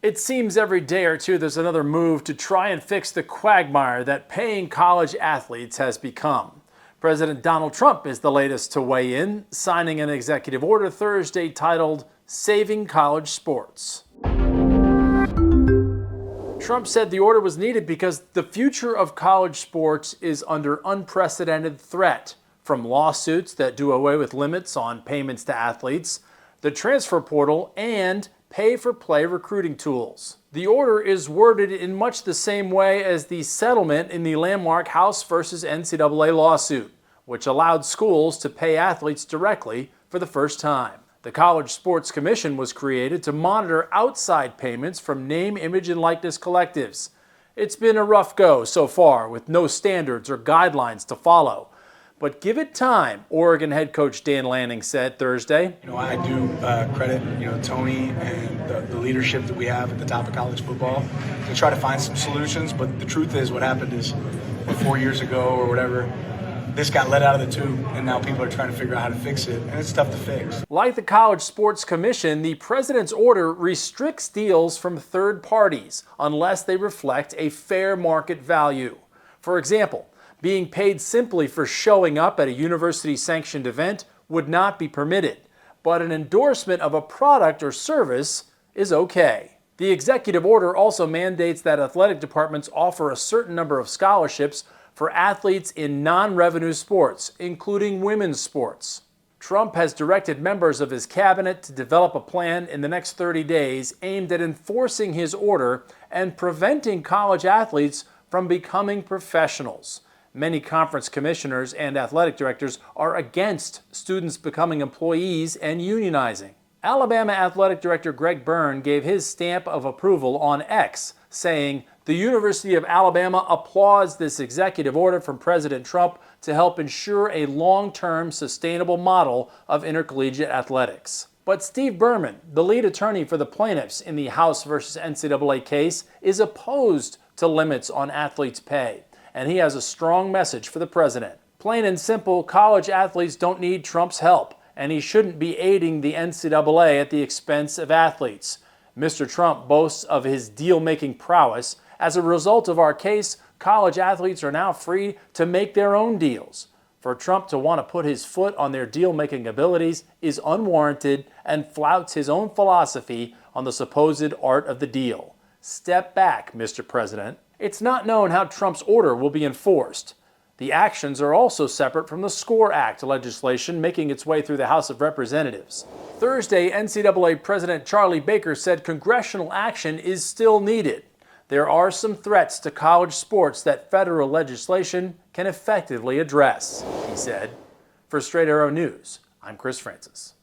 It seems every day or two there's another move to try and fix the quagmire that paying college athletes has become. President Donald Trump is the latest to weigh in, signing an executive order Thursday titled Saving College Sports. Trump said the order was needed because the future of college sports is under unprecedented threat, from lawsuits that do away with limits on payments to athletes, the transfer portal, and pay-for-play recruiting tools. The order is worded in much the same way as the settlement in the landmark House versus NCAA lawsuit, which allowed schools to pay athletes directly for the first time. The College Sports Commission was created to monitor outside payments from name, image, and likeness collectives. It's been a rough go so far, with no standards or guidelines to follow. But give it time, Oregon head coach Dan Lanning said Thursday. I do credit, Tony and the leadership that we have at the top of college football to try to find some solutions. But the truth is, what happened is 4 years ago or whatever, this got let out of the tube, and now people are trying to figure out how to fix it, and it's tough to fix. Like the College Sports Commission, the president's order restricts deals from third parties unless they reflect a fair market value. For example, being paid simply for showing up at a university-sanctioned event would not be permitted, but an endorsement of a product or service is okay. The executive order also mandates that athletic departments offer a certain number of scholarships for athletes in non-revenue sports, including women's sports. Trump has directed members of his cabinet to develop a plan in the next 30 days aimed at enforcing his order and preventing college athletes from becoming professionals. Many conference commissioners and athletic directors are against students becoming employees and unionizing. Alabama Athletic Director Greg Byrne gave his stamp of approval on X, saying, "The University of Alabama applauds this executive order from President Trump to help ensure a long-term sustainable model of intercollegiate athletics." But Steve Berman, the lead attorney for the plaintiffs in the House versus NCAA case, is opposed to limits on athletes' pay, and he has a strong message for the president. Plain and simple, college athletes don't need Trump's help, and he shouldn't be aiding the NCAA at the expense of athletes. Mr. Trump boasts of his deal-making prowess. As a result of our case, college athletes are now free to make their own deals. For Trump to want to put his foot on their deal-making abilities is unwarranted and flouts his own philosophy on the supposed art of the deal. Step back, Mr. President. It's not known how Trump's order will be enforced. The actions are also separate from the SCORE Act legislation making its way through the House of Representatives. Thursday, NCAA President Charlie Baker said congressional action is still needed. There are some threats to college sports that federal legislation can effectively address, he said. For Straight Arrow News, I'm Chris Francis.